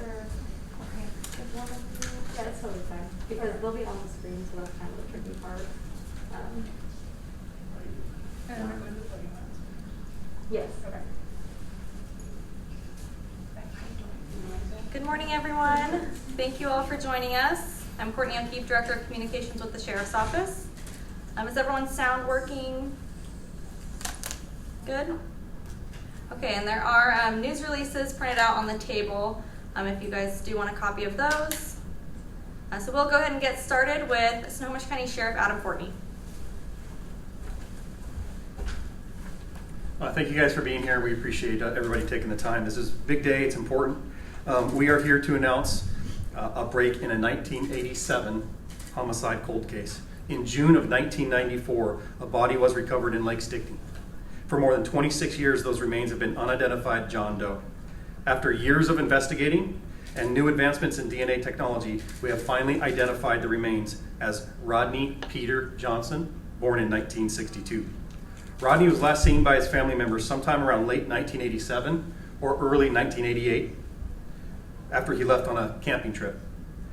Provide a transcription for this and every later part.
there, okay, if one of you, yeah, that's totally fine, because they'll be on the screen, so that's kind of the tricky part. And we're going to the podium. Yes. Okay. Good morning, everyone. Thank you all for joining us. I'm Courtney O'Keefe, Director of Communications with the Sheriff's Office. Is everyone's sound working? Good? Okay, and there are news releases printed out on the table if you guys do want a copy of those. So we'll go ahead and get started with Snohomish County Sheriff Adam Fortney. Thank you guys for being here. We appreciate everybody taking the time. This is a big day. It's important. We are here to announce a break in a 1987 homicide cold case. In June of 1994, a body was recovered in Lake Stickney. For more than 26 years, those remains have been unidentified John Doe. After years of investigating and new advancements in DNA technology, we have finally identified the remains as Rodney Peter Johnson, born in 1962. Rodney was last seen by his family members sometime around late 1987 or early 1988 after he left on a camping trip.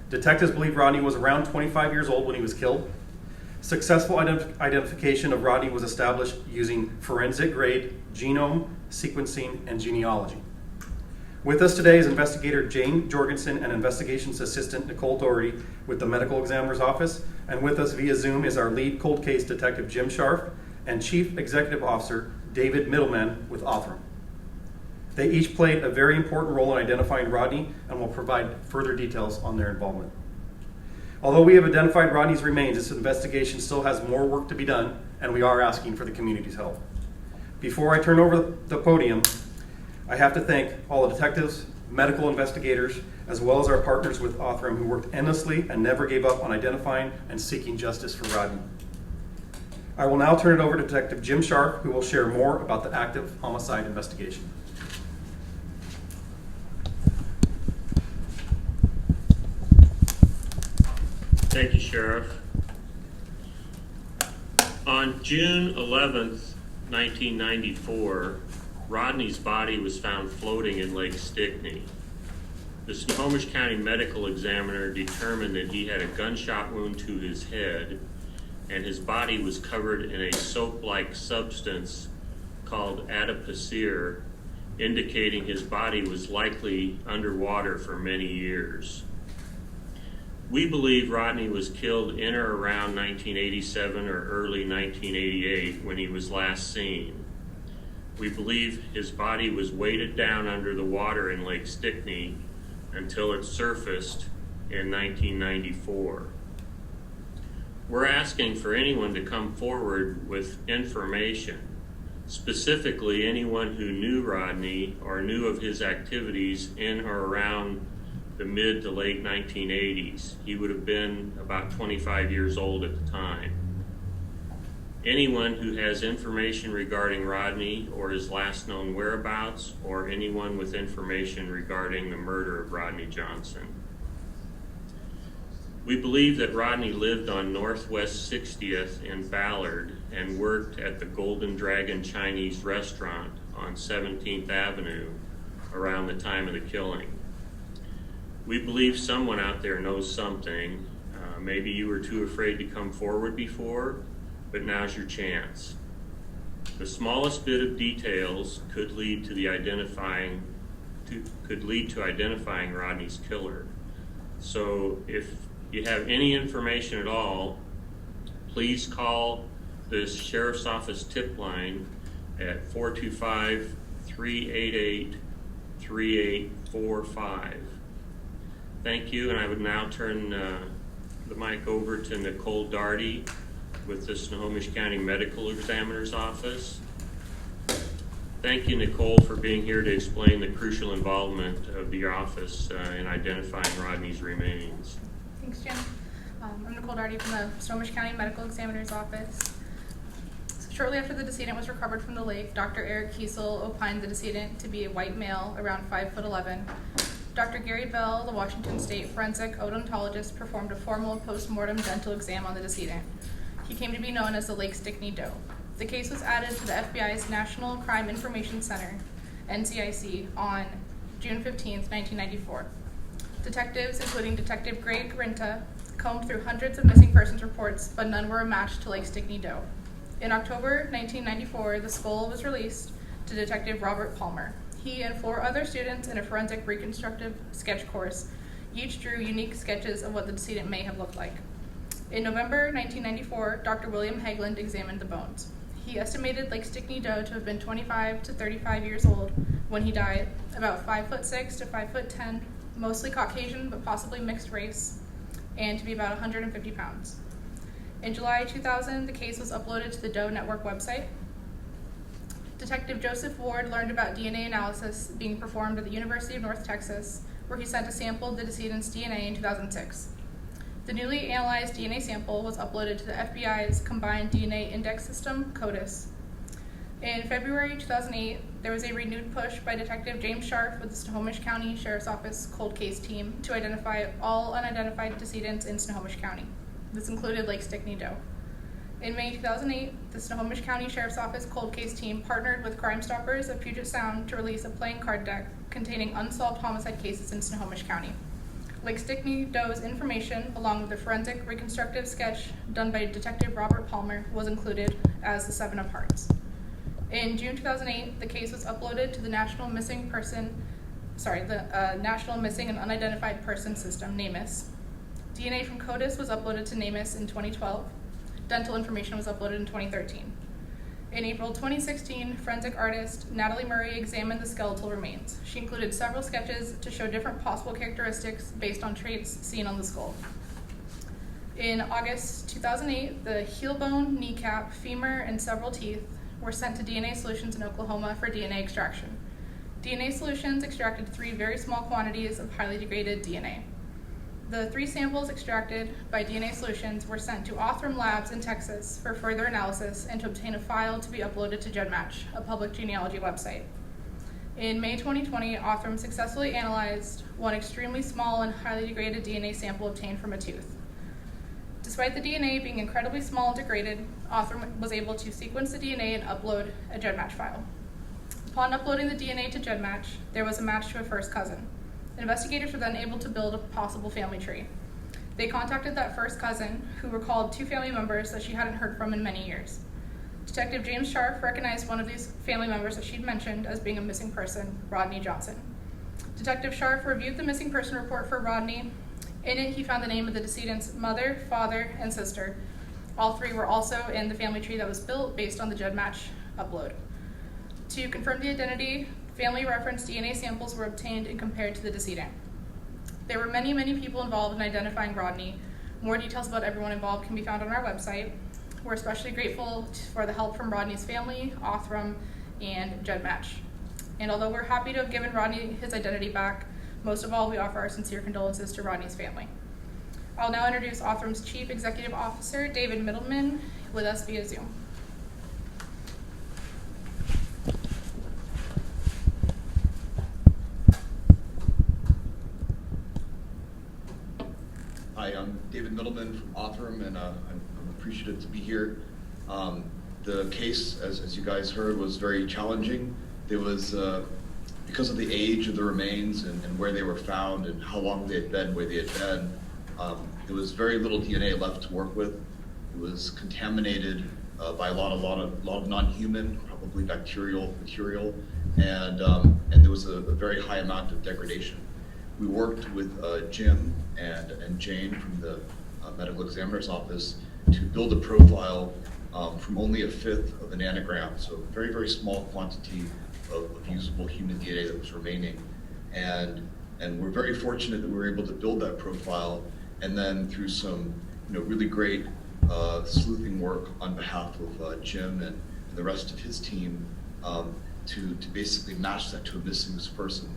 Detectives believe Rodney was around 25 years old when he was killed. Successful identification of Rodney was established using forensic-grade genome sequencing and genealogy. With us today is Investigator Jane Jorgensen and Investigations Assistant Nicole Doherty with the Medical Examiner's Office, and with us via Zoom is our lead cold case detective Jim Scharf and Chief Executive Officer David Middleman with Othram. They each played a very important role in identifying Rodney and will provide further details on their involvement. Although we have identified Rodney's remains, this investigation still has more work to be done, and we are asking for the community's help. Before I turn over the podium, I have to thank all the detectives, medical investigators, as well as our partners with Othram who worked endlessly and never gave up on identifying and seeking justice for Rodney. I will now turn it over to Detective Jim Scharf, who will share more about the active homicide investigation. Thank you, Sheriff. On June 11th, 1994, Rodney's body was found floating in Lake Stickney. The Snohomish County Medical Examiner determined that he had a gunshot wound to his head, and his body was covered in a soap-like substance called adipocere, indicating his body was likely underwater for many years. We believe Rodney was killed in or around 1987 or early 1988 when he was last seen. We believe his body was weighted down under the water in Lake Stickney until it surfaced in 1994. We're asking for anyone to come forward with information, specifically anyone who knew Rodney or knew of his activities in or around the mid to late 1980s. He would have been about 25 years old at the time. Anyone who has information regarding Rodney or his last known whereabouts, or anyone with information regarding the murder of Rodney Johnson. We believe that Rodney lived on Northwest 60th in Ballard and worked at the Golden Dragon Chinese restaurant on 17th Avenue around the time of the killing. We believe someone out there knows something. Maybe you were too afraid to come forward before, but now's your chance. The smallest bit of details could lead to identifying Rodney's killer. So if you have any information at all, please call the Sheriff's Office tip line at 425-388-3845. Thank you, and I would now turn the mic over to Nicole Doherty with the Snohomish County Medical Examiner's Office. Thank you, Nicole, for being here to explain the crucial involvement of your office in identifying Rodney's remains. Thanks, Jim. I'm Nicole Doherty from the Snohomish County Medical Examiner's Office. Shortly after the decedent was recovered from the lake, Dr. Eric Kiesel opined the decedent to be a white male around 5'11". Dr. Gary Bell, the Washington State forensic odontologist, performed a formal post-mortem dental exam on the decedent. He came to be known as the Lake Stickney Doe. The case was added to the FBI's National Crime Information Center, NCIC, on June 15, 1994. Detectives, including Detective Greg Rinta, combed through hundreds of missing persons reports, but none were a match to Lake Stickney Doe. In October 1994, the skull was released to Detective Robert Palmer. He and 4 other students in a forensic reconstructive sketch course each drew unique sketches of what the decedent may have looked like. In November 1994, Dr. William Haglund examined the bones. He estimated Lake Stickney Doe to have been 25 to 35 years old when he died, about 5'6" to 5'10", mostly Caucasian but possibly mixed race, and to be about 150 pounds. In July 2000, the case was uploaded to the Doe Network website. Detective Joseph Ward learned about DNA analysis being performed at the University of North Texas, where he sent a sample of the decedent's DNA in 2006. The newly analyzed DNA sample was uploaded to the FBI's Combined DNA Index System, CODIS. In February 2008, there was a renewed push by Detective James Scharf with the Snohomish County Sheriff's Office cold case team to identify all unidentified decedents in Snohomish County. This included Lake Stickney Doe. In May 2008, the Snohomish County Sheriff's Office cold case team partnered with Crime Stoppers of Puget Sound to release a playing card deck containing unsolved homicide cases in Snohomish County. Lake Stickney Doe's information, along with the forensic reconstructive sketch done by Detective Robert Palmer, was included as the 7 of hearts. In June 2008, the case was uploaded to the National Missing and Unidentified Person System, NamUs. DNA from CODIS was uploaded to NamUs in 2012. Dental information was uploaded in 2013. In April 2016, forensic artist Natalie Murray examined the skeletal remains. She included several sketches to show different possible characteristics based on traits seen on the skull. In August 2008, the heel bone, kneecap, femur, and several teeth were sent to DNA Solutions in Oklahoma for DNA extraction. DNA Solutions extracted 3 very small quantities of highly degraded DNA. The 3 samples extracted by DNA Solutions were sent to Othram Labs in Texas for further analysis and to obtain a file to be uploaded to GEDmatch, a public genealogy website. In May 2020, Othram successfully analyzed one extremely small and highly degraded DNA sample obtained from a tooth. Despite the DNA being incredibly small and degraded, Othram was able to sequence the DNA and upload a GEDmatch file. Upon uploading the DNA to GEDmatch, there was a match to a first cousin. Investigators were then able to build a possible family tree. They contacted that first cousin, who recalled 2 family members that she hadn't heard from in many years. Detective James Scharf recognized one of these family members that she'd mentioned as being a missing person, Rodney Johnson. Detective Scharf reviewed the missing person report for Rodney. In it, he found the name of the decedent's mother, father, and sister. All 3 were also in the family tree that was built based on the GEDmatch upload. To confirm the identity, family reference DNA samples were obtained and compared to the decedent. There were many, many people involved in identifying Rodney. More details about everyone involved can be found on our website. We're especially grateful for the help from Rodney's family, Othram, and GEDmatch. And although we're happy to have given Rodney his identity back, most of all, we offer our sincere condolences to Rodney's family. I'll now introduce Othram's Chief Executive Officer, David Middleman, with us via Zoom. Hi, I'm David Middleman from Othram, and I'm appreciative to be here. The case, as you guys heard, was very challenging. There was, because of the age of the remains and where they were found and how long they had been where they had been, there was very little DNA left to work with. It was contaminated by a lot of non-human, probably bacterial material, and there was a very high amount of degradation. We worked with Jim and Jane from the medical examiner's office to build a profile from only 1/5 of a nanogram, so a very, very small quantity of usable human DNA that was remaining. And we're very fortunate that we were able to build that profile, and then through some really great sleuthing work on behalf of Jim and the rest of his team to basically match that to a missing person.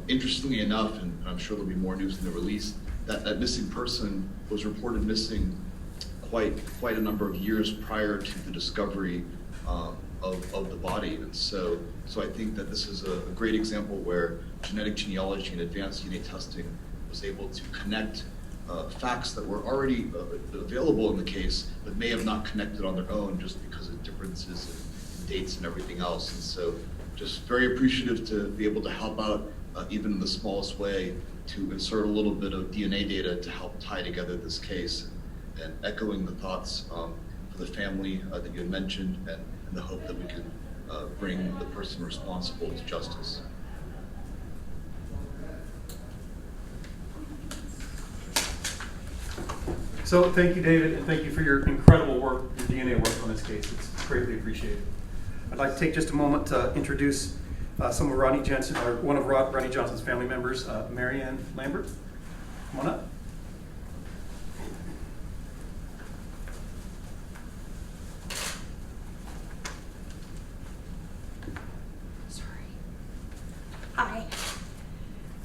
Interestingly enough, and I'm sure there'll be more news in the release, that missing person was reported missing quite a number of years prior to the discovery of the body. And so I think that this is a great example where genetic genealogy and advanced DNA testing was able to connect facts that were already available in the case, but may have not connected on their own just because of differences in dates and everything else. And so just very appreciative to be able to help out even in the smallest way, to insert a little bit of DNA data to help tie together this case. And echoing the thoughts for the family that you had mentioned, and the hope that we can bring the person responsible to justice. So thank you, David, and thank you for your incredible work, your DNA work on this case. It's greatly appreciated. I'd like to take just a moment to introduce some of Rodney Jensen, or one of Rodney Johnson's family members, Marianne Lambert. Come on up. Hi,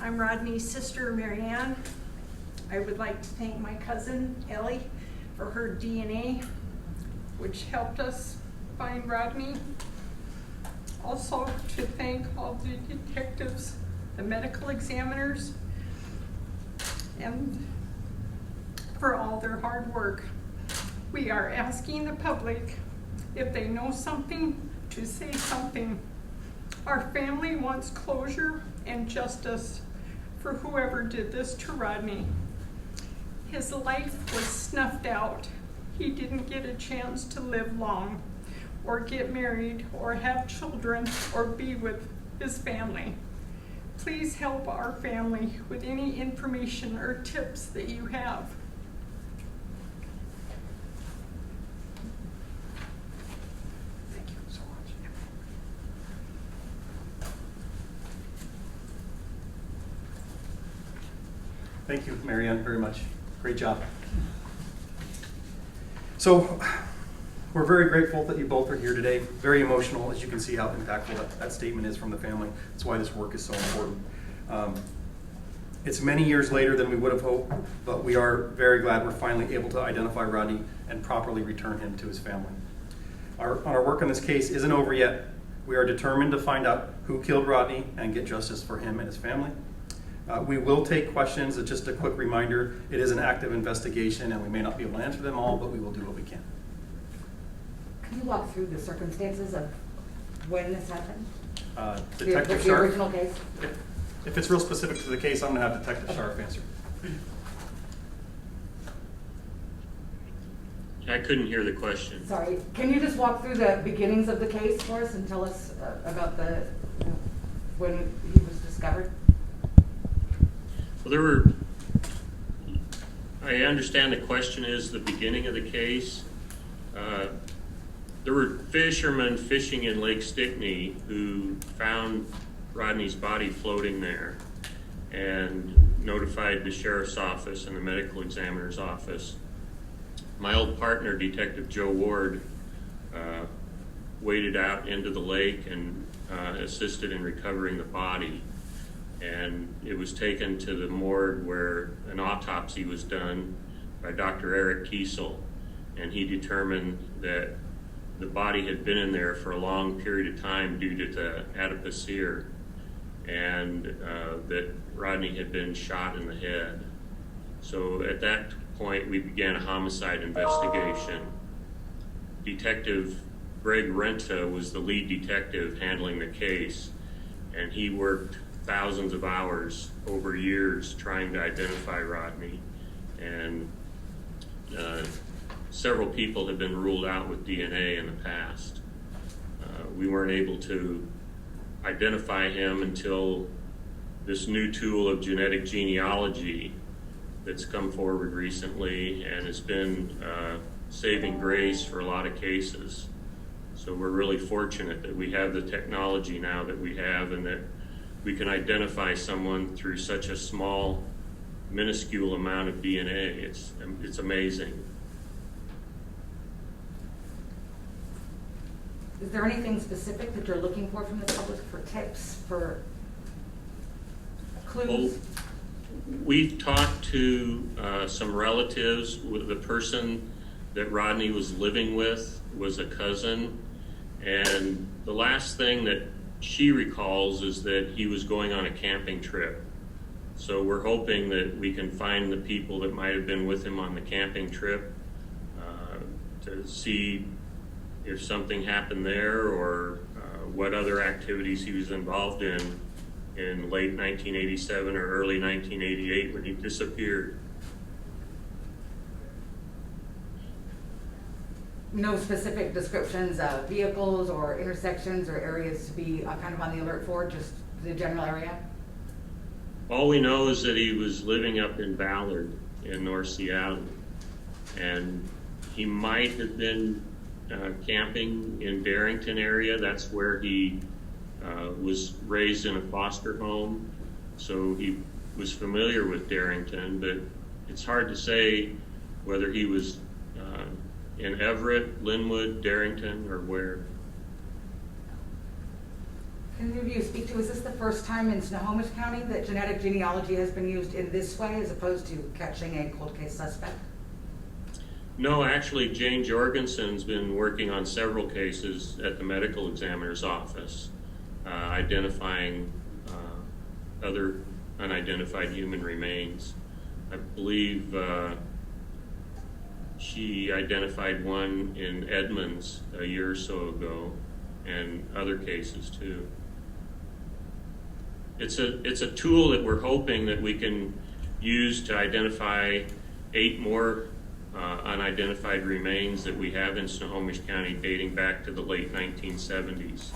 I'm Rodney's sister, Marianne. I would like to thank my cousin, Ellie, for her DNA, which helped us find Rodney. Also to thank all the detectives, the medical examiners, and for all their hard work. We are asking the public, if they know something, to say something. Our family wants closure and justice for whoever did this to Rodney. His life was snuffed out. He didn't get a chance to live long, or get married, or have children, or be with his family. Please help our family with any information or tips that you have. Thank you so much. Thank you, Marianne, very much. Great job. So we're very grateful that you both are here today. Very emotional, as you can see how impactful that statement is from the family. That's why this work is so important. It's many years later than we would have hoped, but we are very glad we're finally able to identify Rodney and properly return him to his family. Our work on this case isn't over yet. We are determined to find out who killed Rodney and get justice for him and his family. We will take questions. Just a quick reminder, it is an active investigation and we may not be able to answer them all, but we will do what we can. Can you walk through the circumstances of when this happened? Detective The Sharp. original case? If it's real specific to the case, I'm going to have Detective Sharp answer. I couldn't hear the question. Sorry, can you just walk through the beginnings of the case for us and tell us about when he was discovered? Well, I understand the question is the beginning of the case. There were fishermen fishing in Lake Stickney who found Rodney's body floating there and notified the sheriff's office and the medical examiner's office. My old partner, Detective Joe Ward, waded out into the lake and assisted in recovering the body. And it was taken to the morgue where an autopsy was done by Dr. Eric Kiesel, and he determined that the body had been in there for a long period of time due to the adipocere, and that Rodney had been shot in the head. So at that point, we began a homicide investigation. Detective Greg Renta was the lead detective handling the case, and he worked thousands of hours over years trying to identify Rodney, and several people have been ruled out with DNA in the past. We weren't able to identify him until this new tool of genetic genealogy that's come forward recently, and it's been saving grace for a lot of cases. So we're really fortunate that we have the technology now that we have, and that we can identify someone through such a small, minuscule amount of DNA. It's amazing. Is there anything specific that you're looking for from the public, for tips, for clues? Well, we've talked to some relatives. The person that Rodney was living with was a cousin, and the last thing that she recalls is that he was going on a camping trip. So we're hoping that we can find the people that might have been with him on the camping trip to see if something happened there, or what other activities he was involved in in late 1987 or early 1988 when he disappeared. No specific descriptions of vehicles or intersections or areas to be kind of on the alert for, just the general area? All we know is that he was living up in Ballard in North Seattle, and he might have been camping in Darrington area. That's where he was raised in a foster home, so he was familiar with Darrington, but it's hard to say whether he was in Everett, Linwood, Darrington, or where. Can any of you speak to, is this the first time in Snohomish County that genetic genealogy has been used in this way as opposed to catching a cold case suspect? No, actually, Jane Jorgensen's been working on several cases at the medical examiner's office, identifying other unidentified human remains. I believe she identified one in Edmonds a year or so ago, and other cases too. It's a tool that we're hoping that we can use to identify 8 more unidentified remains that we have in Snohomish County dating back to the late 1970s.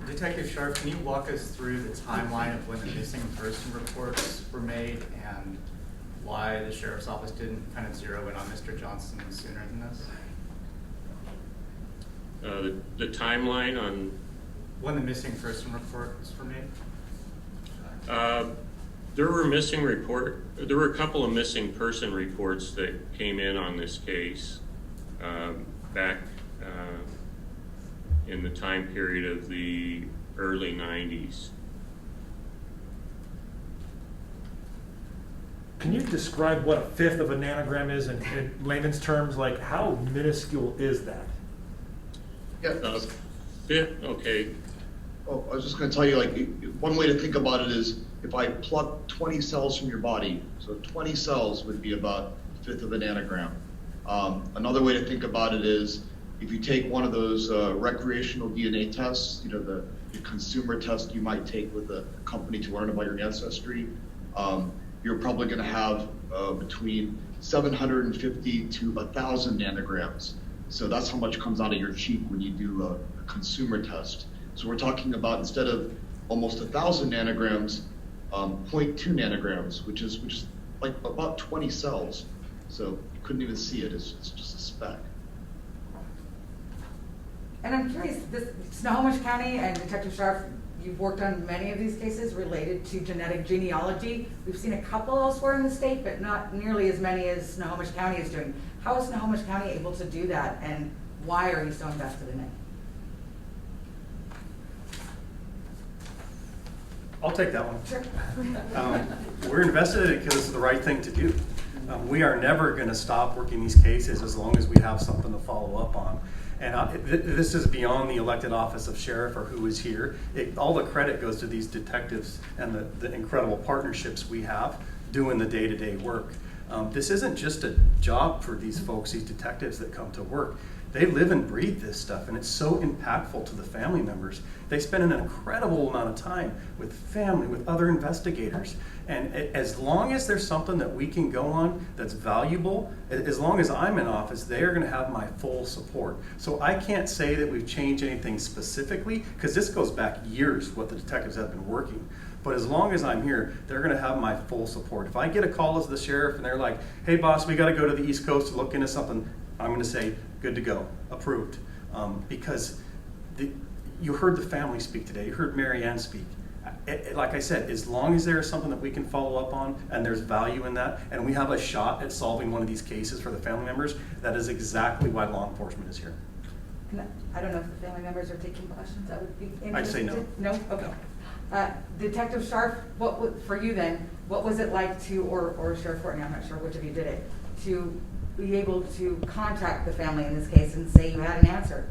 Detective Sharp, can you walk us through the timeline of when the missing person reports were made and why the sheriff's office didn't kind of zero in on Mr. Johnson sooner than this? The timeline on when the missing person reports were made? there were a couple of missing person reports that came in on this case back in the time period of the early 90s. Can you describe what a fifth of a nanogram is in layman's terms? Like, how minuscule is that? Yeah. Fifth, okay. Oh, I was just going to tell you, like, one way to think about it is if I pluck 20 cells from your body, so 20 cells would be about a fifth of a nanogram. Another way to think about it is if you take one of those recreational DNA tests, you know, the consumer test you might take with a company to learn about your ancestry, you're probably going to have between 750 to 1,000 nanograms. So that's how much comes out of your cheek when you do a consumer test. So we're talking about, instead of almost 1,000 nanograms, 0.2 nanograms, which is like about 20 cells. So you couldn't even see it. It's just a speck. And I'm curious, this Snohomish County and Detective Sharp, you've worked on many of these cases related to genetic genealogy. We've seen a couple elsewhere in the state, but not nearly as many as Snohomish County is doing. How is Snohomish County able to do that, and why are you so invested in it? I'll take that one. Sure. We're invested in it because it's the right thing to do. We are never going to stop working these cases as long as we have something to follow up on. And this is beyond the elected office of sheriff or who is here. All the credit goes to these detectives and the incredible partnerships we have doing the day-to-day work. This isn't just a job for these folks, these detectives that come to work. They live and breathe this stuff, and it's so impactful to the family members. They spend an incredible amount of time with family, with other investigators. And as long as there's something that we can go on that's valuable, as long as I'm in office, they are going to have my full support. So I can't say that we've changed anything specifically, because this goes back years, what the detectives have been working. But as long as I'm here, they're going to have my full support. If I get a call as the sheriff and they're like, hey boss, we got to go to the East Coast to look into something, I'm going to say, good to go, approved. Because you heard the family speak today, you heard Mary Ann speak. Like I said, as long as there is something that we can follow up on and there's value in that, and we have a shot at solving one of these cases for the family members, that is exactly why law enforcement is here. I don't know if the family members are taking questions. That would be interesting. I'd say no. No? Okay. Detective Sharp, for you then, what was it like to, or Sheriff Courtney, I'm not sure which of you did it, to be able to contact the family in this case and say you had an answer?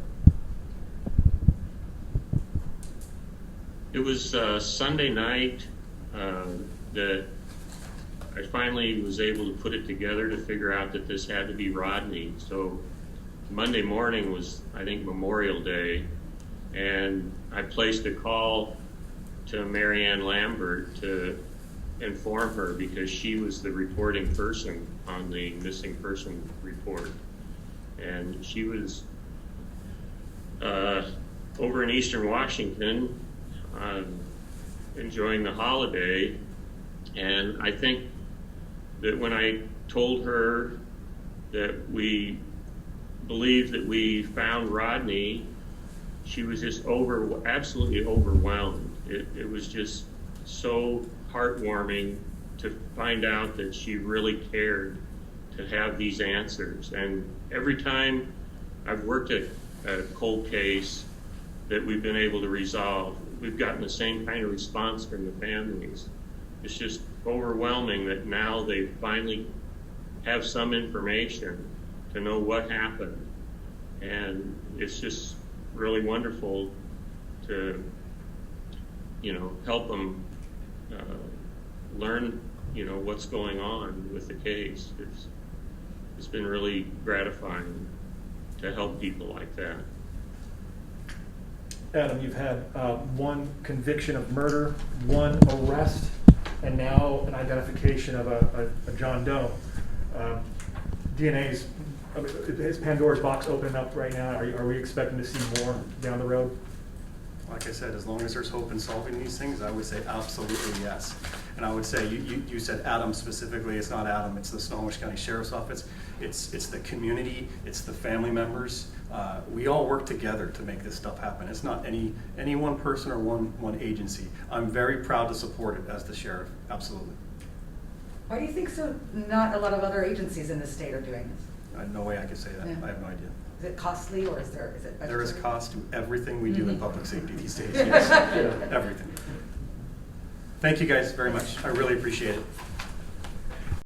It was Sunday night that I finally was able to put it together to figure out that this had to be Rodney. So Monday morning was, I think, Memorial Day, And I placed a call to Marianne Lambert to inform her because she was the reporting person on the missing person report. And she was over in Eastern Washington enjoying the holiday. And I think that when I told her that we believed that we found Rodney, she was just absolutely overwhelmed. It was just so heartwarming to find out that she really cared to have these answers. And every time I've worked at a cold case that we've been able to resolve, we've gotten the same kind of response from the families. It's just overwhelming that now they finally have some information to know what happened. And it's just really wonderful to, help them learn, what's going on with the case. It's been really gratifying to help people like that. Adam, you've had one conviction of murder, one arrest, and now an identification of a John Doe. DNA's, is Pandora's box opening up right now? Are we expecting to see more down the road? Like I said, as long as there's hope in solving these things, I would say absolutely yes. And I would say, you said Adam specifically, it's not Adam, it's the Snohomish County Sheriff's Office, it's the community, it's the family members. We all work together to make this stuff happen. It's not any one person or one agency. I'm very proud to support it as the sheriff, absolutely. Why do you think so not a lot of other agencies in the state are doing this? No way I could say that, Yeah. I have no idea. Is it costly or is it There is budgetary? cost to everything we do in public safety these days, yes, everything. Thank you guys very much, I really appreciate it.